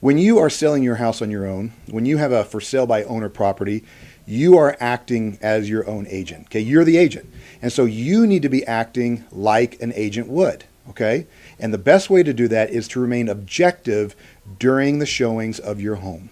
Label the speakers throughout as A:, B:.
A: When you are selling your house on your own, when you have a for sale by owner property, you are acting as your own agent. Okay, you're the agent. And so you need to be acting like an agent would. Okay, and the best way to do that is to remain objective during the showings of your home.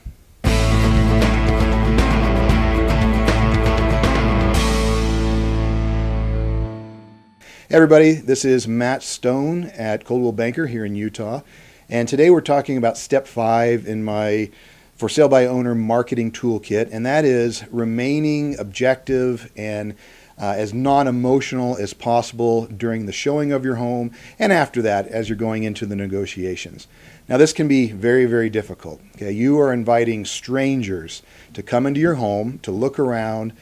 A: Hey everybody, this is Matt Stone at Coldwell Banker here in Utah. And today we're talking about step 5 in my for sale by owner marketing toolkit, and that is remaining objective and as non-emotional as possible during the showing of your home and after that as you're going into the negotiations. Now this can be very, very difficult. Okay, you are inviting strangers to come into your home, to look around.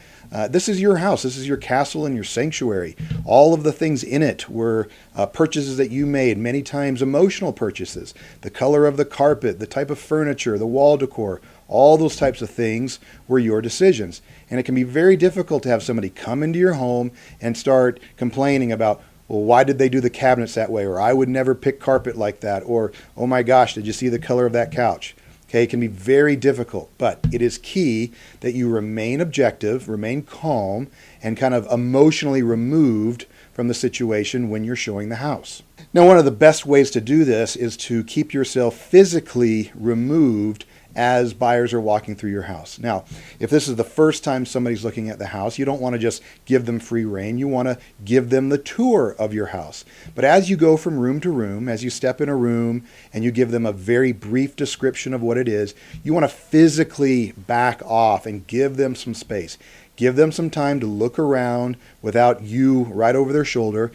A: This is your house. This is your castle and your sanctuary. All of the things in it were purchases that you made, many times emotional purchases. The color of the carpet, the type of furniture, the wall decor, all those types of things were your decisions. And it can be very difficult to have somebody come into your home and start complaining about, well, why did they do the cabinets that way? Or I would never pick carpet like that. Or, oh my gosh, did you see the color of that couch? Okay, it can be very difficult, but it is key that you remain objective, remain calm, and kind of emotionally removed from the situation when you're showing the house. Now, one of the best ways to do this is to keep yourself physically removed as buyers are walking through your house. Now, if this is the first time somebody's looking at the house, you don't want to just give them free rein. You want to give them the tour of your house. But as you go from room to room, as you step in a room and you give them a very brief description of what it is, you want to physically back off and give them some space. Give them some time to look around without you right over their shoulder.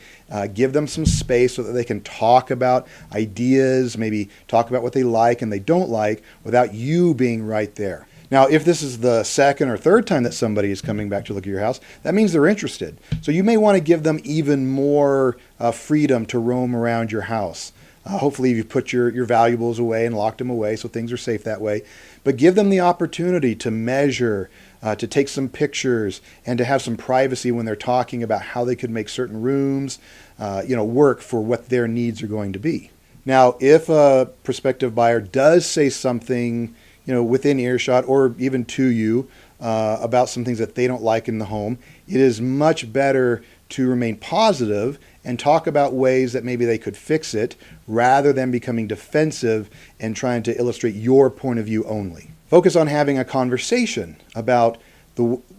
A: Give them some space so that they can talk about ideas, maybe talk about what they like and they don't like without you being right there. Now, if this is the second or third time that somebody is coming back to look at your house, that means they're interested. So you may want to give them even more freedom to roam around your house. Hopefully you've put your valuables away and locked them away so things are safe that way. But give them the opportunity to measure, to take some pictures, and to have some privacy when they're talking about how they could make certain rooms work for what their needs are going to be. Now, if a prospective buyer does say something within earshot or even to you about some things that they don't like in the home, it is much better to remain positive and talk about ways that maybe they could fix it rather than becoming defensive and trying to illustrate your point of view only. Focus on having a conversation about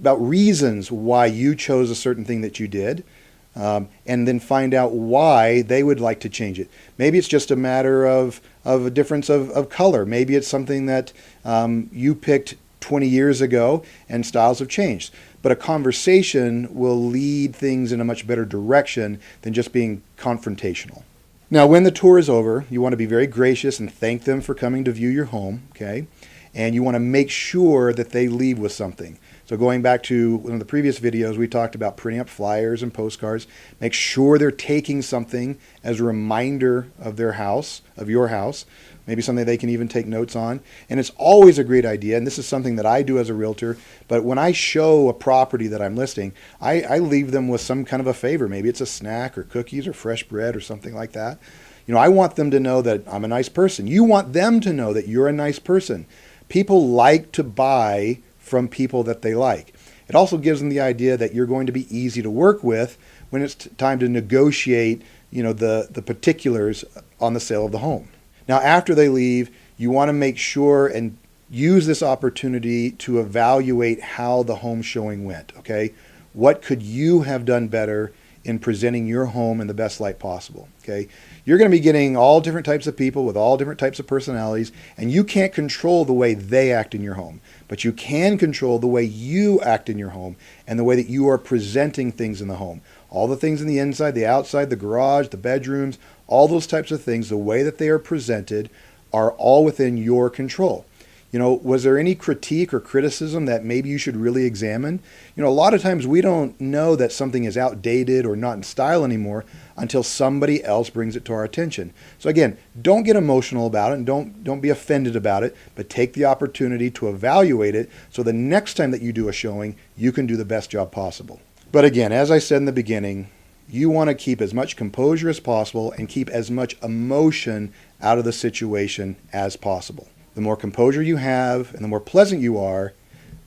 A: reasons why you chose a certain thing that you did, and then find out why they would like to change it. Maybe it's just a matter of a difference of color. Maybe it's something that you picked 20 years ago and styles have changed. But a conversation will lead things in a much better direction than just being confrontational. Now, when the tour is over, you want to be very gracious and thank them for coming to view your home, okay? And you want to make sure that they leave with something. So going back to one of the previous videos, we talked about printing up flyers and postcards. Make sure they're taking something as a reminder of their house, of your house, maybe something they can even take notes on. And it's always a great idea, and this is something that I do as a realtor, but when I show a property that I'm listing, I leave them with some kind of a favor. Maybe it's a snack or cookies or fresh bread or something like that. I want them to know that I'm a nice person. You want them to know that you're a nice person. People like to buy from people that they like. It also gives them the idea that you're going to be easy to work with when it's time to negotiate, the particulars on the sale of the home. Now, after they leave, you want to make sure and use this opportunity to evaluate how the home showing went, okay? What could you have done better in presenting your home in the best light possible, okay? You're going to be getting all different types of people with all different types of personalities, and you can't control the way they act in your home, but you can control the way you act in your home and the way that you are presenting things in the home. All the things in the inside, the outside, the garage, the bedrooms, all those types of things, the way that they are presented are all within your control. Was there any critique or criticism that maybe you should really examine? A lot of times we don't know that something is outdated or not in style anymore until somebody else brings it to our attention. So again, don't get emotional about it and don't be offended about it, but take the opportunity to evaluate it so the next time that you do a showing, you can do the best job possible. But again, as I said in the beginning, you want to keep as much composure as possible and keep as much emotion out of the situation as possible. The more composure you have and the more pleasant you are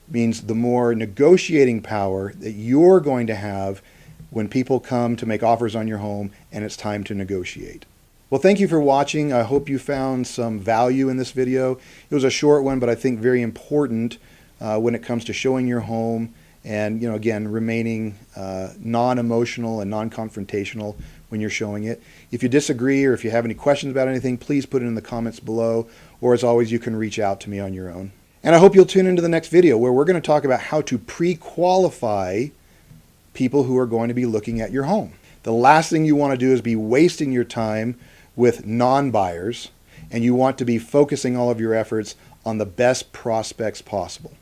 A: means the more negotiating power that you're going to have when people come to make offers on your home and it's time to negotiate. Well, thank you for watching. I hope you found some value in this video. It was a short one, but I think very important when it comes to showing your home and, again, remaining non-emotional and non-confrontational when you're showing it. If you disagree or if you have any questions about anything, please put it in the comments below, or as always, you can reach out to me on your own. And I hope you'll tune into the next video where we're going to talk about how to pre-qualify people who are going to be looking at your home. The last thing you want to do is be wasting your time with non-buyers, and you want to be focusing all of your efforts on the best prospects possible.